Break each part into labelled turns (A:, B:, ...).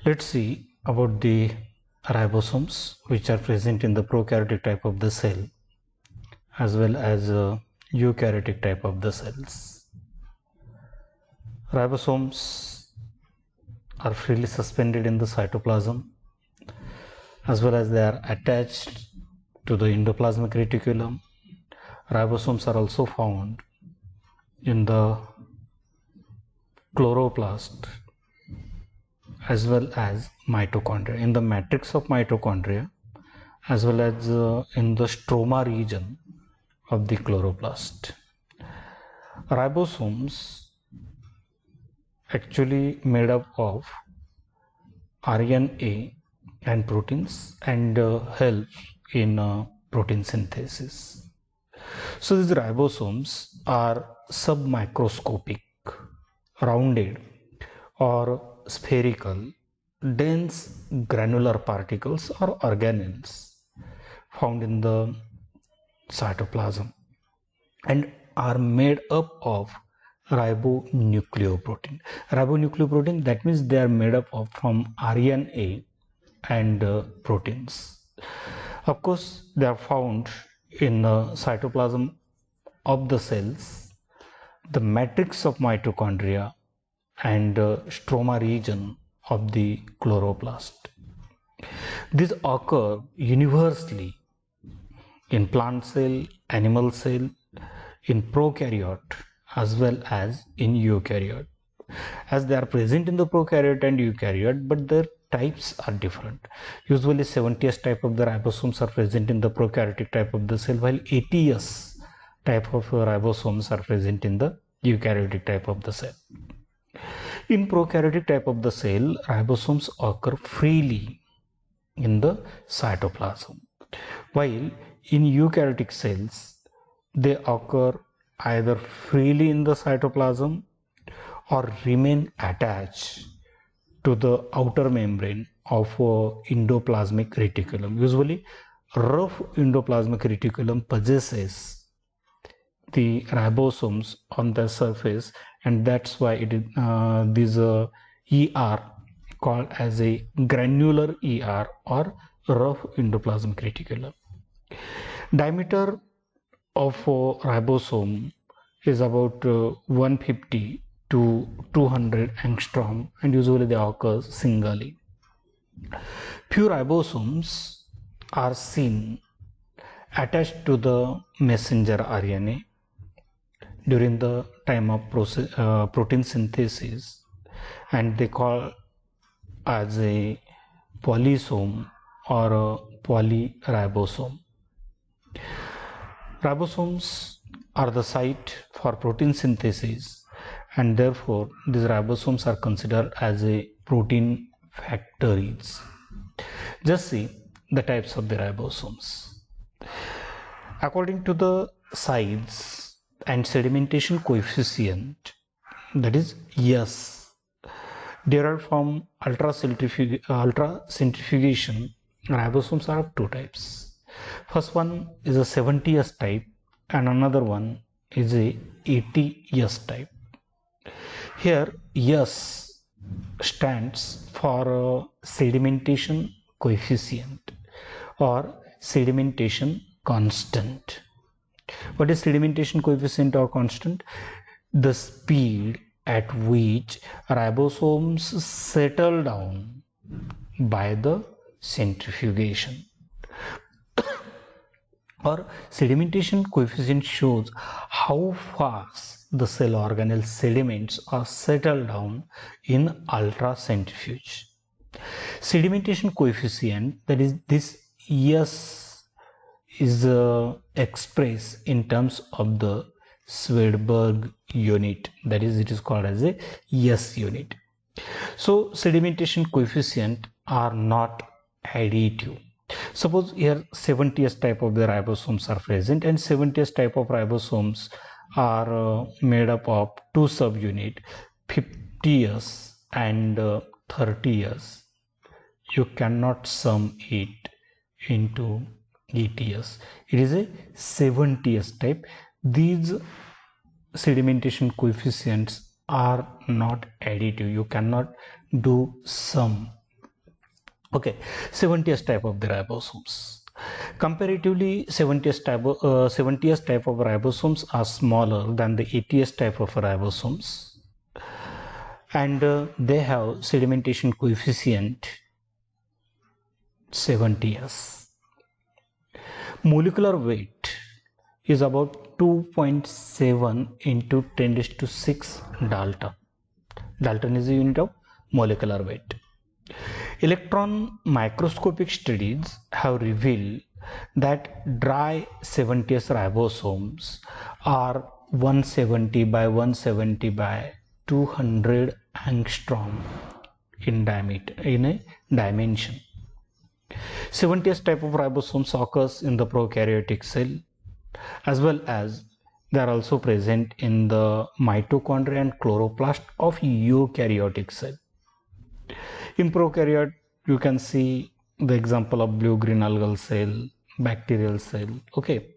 A: Let's see about the ribosomes, which are present in the prokaryotic type of the cell as well as eukaryotic type of the cells. Ribosomes are freely suspended in the cytoplasm as well as they are attached to the endoplasmic reticulum. Ribosomes are also found in the chloroplast as well as mitochondria, in the matrix of mitochondria as well as in the stroma region of the chloroplast. Ribosomes actually made up of RNA and proteins and help in protein synthesis. So these ribosomes are submicroscopic, rounded or spherical, dense granular particles or organelles found in the cytoplasm and are made up of ribonucleoprotein. Ribonucleoprotein, that means they are made up of from RNA and proteins. Of course, they are found in the cytoplasm of the cells, the matrix of mitochondria and stroma region of the chloroplast. These occur universally in plant cell, animal cell, in prokaryote as well as in eukaryote, as they are present in the prokaryote and eukaryote, but their types are different. Usually 70S type of the ribosomes are present in the prokaryotic type of the cell, while 80S type of ribosomes are present in the eukaryotic type of the cell. In prokaryotic type of the cell, ribosomes occur freely in the cytoplasm, while in eukaryotic cells they occur either freely in the cytoplasm or remain attached to the outer membrane of endoplasmic reticulum. Usually rough endoplasmic reticulum possesses the ribosomes on the surface, and that's why it is these ER called as a granular ER or rough endoplasmic reticulum. Diameter of ribosome is about 150 to 200 angstrom, and usually they occur singly. Few ribosomes are seen attached to the messenger RNA during the time of protein synthesis, and they call as a polysome or a polyribosome. Ribosomes are the site for protein synthesis, and therefore these ribosomes are considered as a protein factories. Just see the types of the ribosomes. According to the size and sedimentation coefficient, that is S, derived from ultracentrifugation, ribosomes are of two types. First one is a 70S type and another one is a 80S type. Here S stands for sedimentation coefficient or sedimentation constant. What is sedimentation coefficient or constant? The speed at which ribosomes settle down by the centrifugation. Or sedimentation coefficient shows how fast the cell organelle sediments are settled down in ultracentrifuge. Sedimentation coefficient, that is this S, is expressed in terms of the Swedberg unit, that is it is called as a S unit. So sedimentation coefficient are not additive. Suppose here 70S type of the ribosomes are present, and 70S type of ribosomes are made up of two subunit, 50S and 30S. You cannot sum it into 80S. It is a 70S type. These sedimentation coefficients are not additive. You cannot do sum Okay, 70th type of the ribosomes. Comparatively, 70th type of ribosomes are smaller than the 80th type of ribosomes, and they have sedimentation coefficient 70s. Molecular weight is about 2.7 into 10 to 6 Dalton. Dalton is a unit of molecular weight. Electron microscopic studies have revealed that dry 70s ribosomes are 170 by 170 by 200 angstrom in diameter, in a dimension. 70s type of ribosomes occurs in the prokaryotic cell, as well as they are also present in the mitochondria and chloroplast of eukaryotic cell. In prokaryote, you can see the example of blue-green algal cell, bacterial cell. Okay,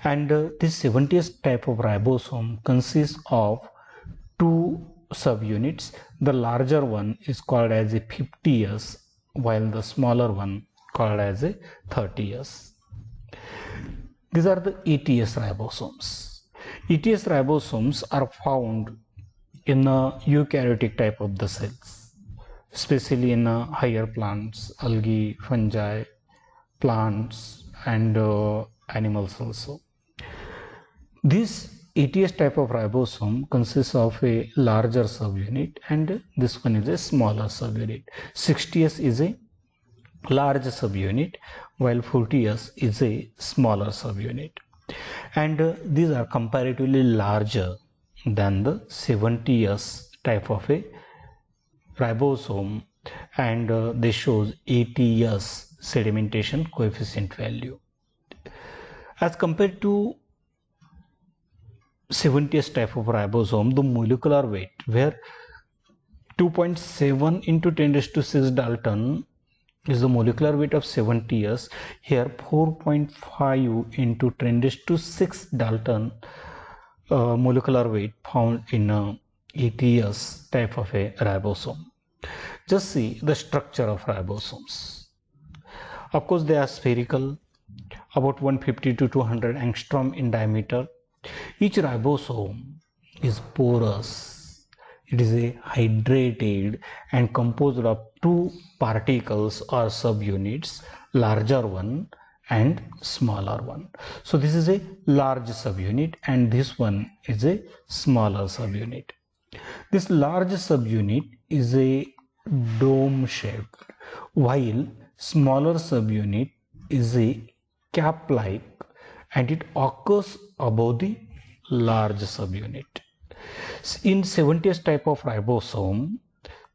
A: and this 70th type of ribosome consists of two subunits. The larger one is called as a 50s, while the smaller one called as a 30s. These are the ETS ribosomes. ETS ribosomes are found in a eukaryotic type of the cells, especially in higher plants, algae, fungi, plants, and animals also. This ETS type of ribosome consists of a larger subunit, and this one is a smaller subunit. 60S is a large subunit, while 40S is a smaller subunit. And these are comparatively larger than the 70S type of a ribosome, and they shows 80S sedimentation coefficient value. As compared to 70th type of ribosome, the molecular weight, where 2.7 into 10 to 6 Dalton is the molecular weight of 70s. Here 4.5 into 10 to 6 Dalton molecular weight found in a ETS type of a ribosome. Just see the structure of ribosomes. Of course, they are spherical, about 150 to 200 angstrom in diameter. Each ribosome is porous. It is a hydrated and composed of two particles or subunits, larger one and smaller one. So this is a large subunit, and this one is a smaller subunit. This large subunit is a dome shaped, while smaller subunit is a cap like, and it occurs above the large subunit. In 70th type of ribosome,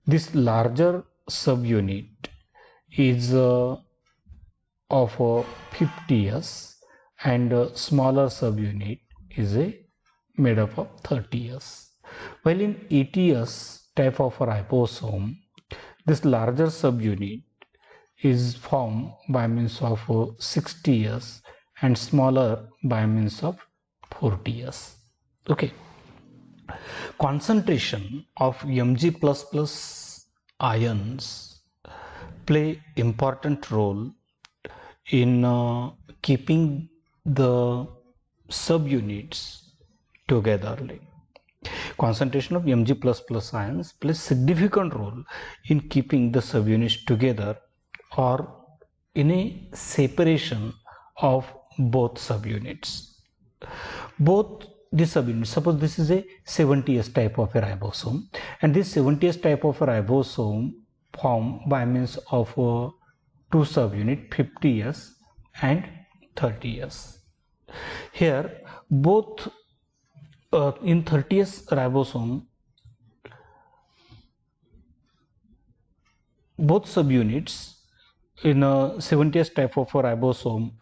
A: this larger subunit is of 50s, and smaller subunit is made up of 30s. While in 80s type of ribosome, this larger subunit is formed by means of 60s and smaller by means of 40s. Okay. Concentration of Mg++ ions play important role in keeping the subunits togetherly. Concentration of Mg++ ions plays significant role in keeping the subunits together or in a separation of both subunits. Both the subunits, suppose this is a 70s type of a ribosome, and this 70s type of a ribosome formed by means of two subunit 50s and 30s. Here both in 30s ribosome, both subunits in a 70s type of a ribosome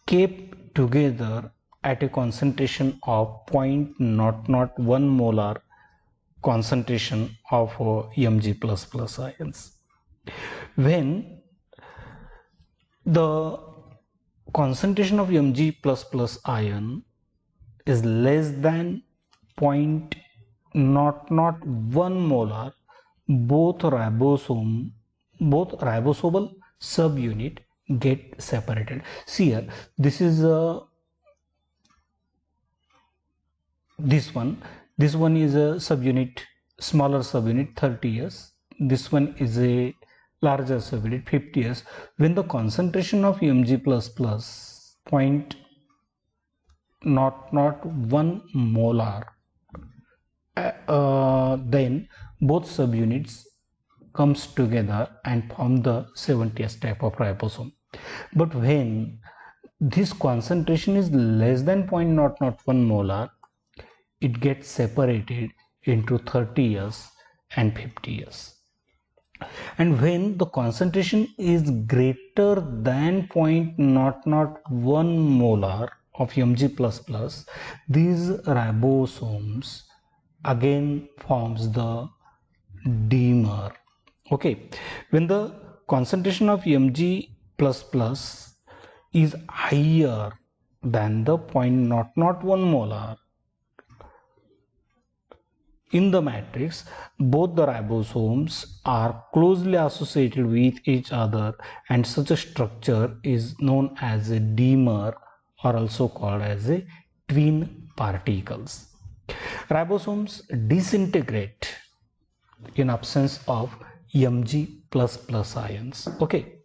A: kept together at a concentration of 0.001 molar concentration of Mg++ ions. When the concentration of Mg++ ion is less than 0.001 molar, both ribosome both ribosomal subunit get separated. See here, this is this one is a subunit, smaller subunit 30 S. This one is a larger subunit 50 S. When the concentration of Mg++ point not 1 molar, then both subunits comes together and form the 70th type of ribosome. But when this concentration is less than 0.001 molar, it gets separated into 30 years and 50 years. And when the concentration is greater than 0.001 molar of Mg++, these ribosomes again forms the dimer. Okay, when the concentration of Mg++ is higher than the 0.001 molar in the matrix, both the ribosomes are closely associated with each other, and such a structure is known as a dimer, or also called as a twin particles. Ribosomes disintegrate in absence of Mg++ ions. Okay,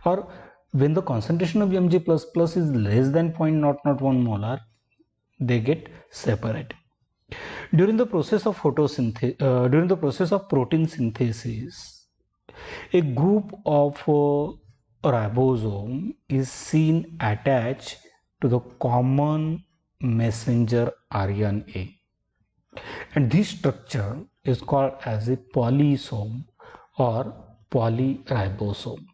A: or when the concentration of Mg++ is less than 0.001 molar, they get separated. During the process of protein synthesis, a group of ribosome is seen attached to the common messenger RNA, and this structure is called as a polysome or polyribosome.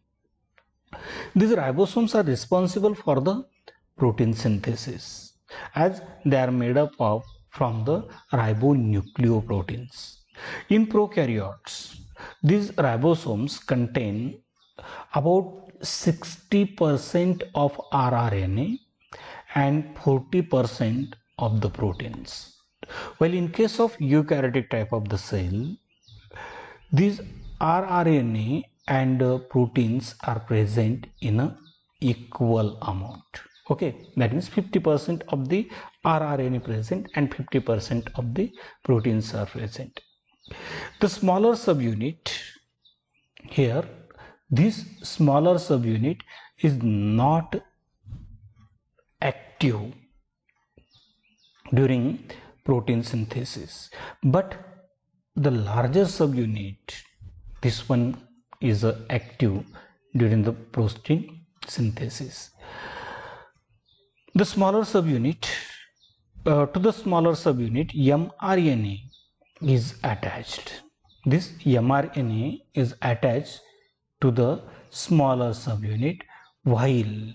A: These ribosomes are responsible for the protein synthesis, as they are made up of from the ribonucleoproteins. In prokaryotes, these ribosomes contain about 60% of rRNA and 40% of the proteins. While in case of eukaryotic type of the cell, these rRNA and proteins are present in an equal amount. Okay, that means 50% of the rRNA present and 50% of the proteins are present. The smaller subunit here, this smaller subunit is not active during protein synthesis, but the larger subunit, this one is active during the protein synthesis. The smaller subunit, to the smaller subunit, mRNA is attached. This mRNA is attached to the smaller subunit, while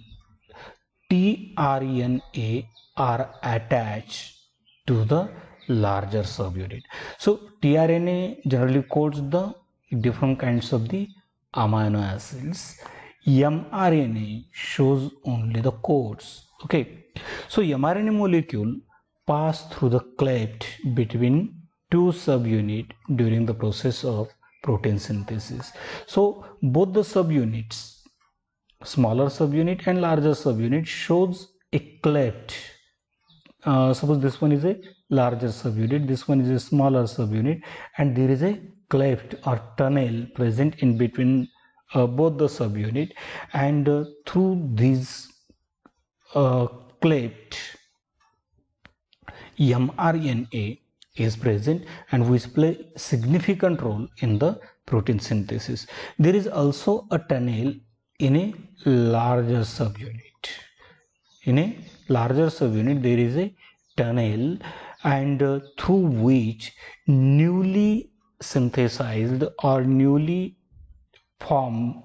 A: tRNA are attached to the larger subunit. So tRNA generally codes the different kinds of the amino acids. mRNA shows only the codes. Okay, so mRNA molecule pass through the cleft between two subunits during the process of protein synthesis. So both the subunits, smaller subunit and larger subunit, shows a cleft. Suppose this one is a larger subunit, this one is a smaller subunit, and there is a cleft or tunnel present in between both the subunit, and through these cleft, mRNA is present and which play significant role in the protein synthesis. There is also a tunnel in a larger subunit. In a larger subunit, there is a tunnel, and through which newly synthesized or newly formed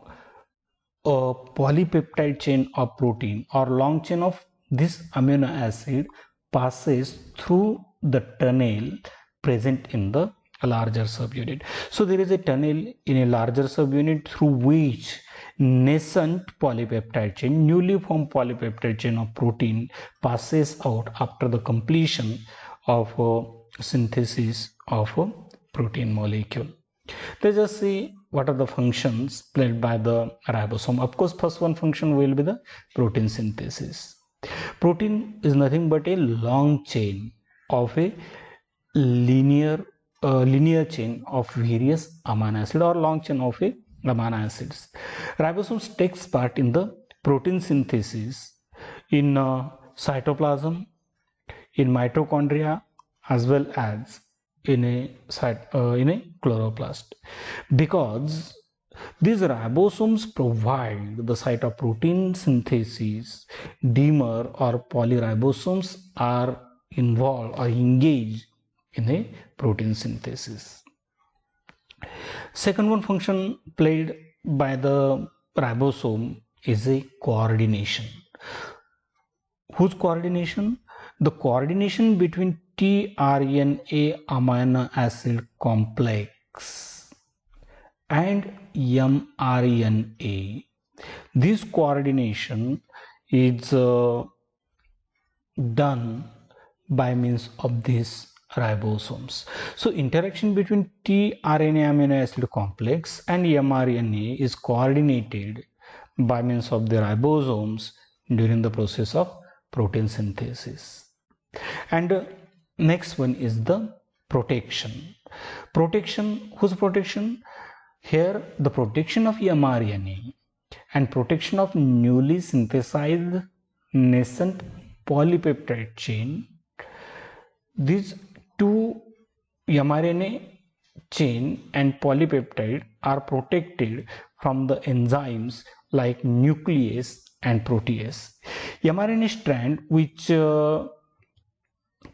A: a polypeptide chain of protein or long chain of this amino acid passes through the tunnel present in the larger subunit. So there is a tunnel in a larger subunit through which nascent polypeptide chain, newly formed polypeptide chain of protein passes out after the completion of synthesis of a protein molecule. Let's just see what are the functions played by the ribosome? Of course, first one function will be the protein synthesis. Protein is nothing but a long chain of a linear chain of various amino acid or long chain of a amino acids. Ribosomes takes part in the protein synthesis in cytoplasm, in mitochondria, as well as in a chloroplast, because these ribosomes provide the site of protein synthesis. Dimer or polyribosomes are involved or engaged in a protein synthesis. Second one function played by the ribosome is a coordination. Whose coordination? The coordination between tRNA amino acid complex and mRNA. This coordination is done by means of these ribosomes. So interaction between tRNA amino acid complex and mRNA is coordinated by means of the ribosomes during the process of protein synthesis. And next one is the protection. Protection, whose protection? Here the protection of mRNA and protection of newly synthesized nascent polypeptide chain. These two mRNA chain and polypeptide are protected from the enzymes like nuclease and protease. mRNA strand which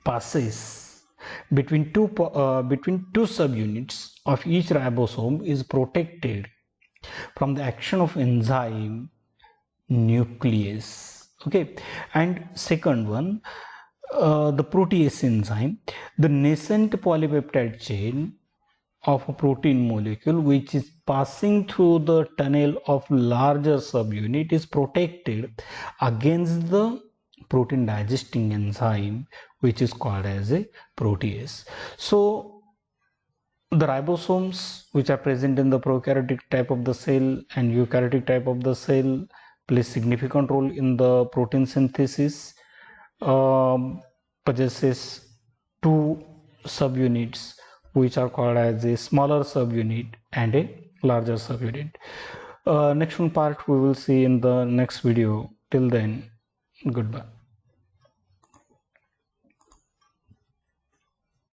A: passes between two subunits of each ribosome is protected from the action of enzyme nuclease. Okay, and second one, the protease enzyme, the nascent polypeptide chain of a protein molecule which is passing through the tunnel of larger subunit is protected against the protein digesting enzyme which is called as a protease. So the ribosomes which are present in the prokaryotic type of the cell and eukaryotic type of the cell play significant role in the protein synthesis. Possesses two subunits which are called as a smaller subunit and a larger subunit. Next one part we will see in the next video. Till then, goodbye.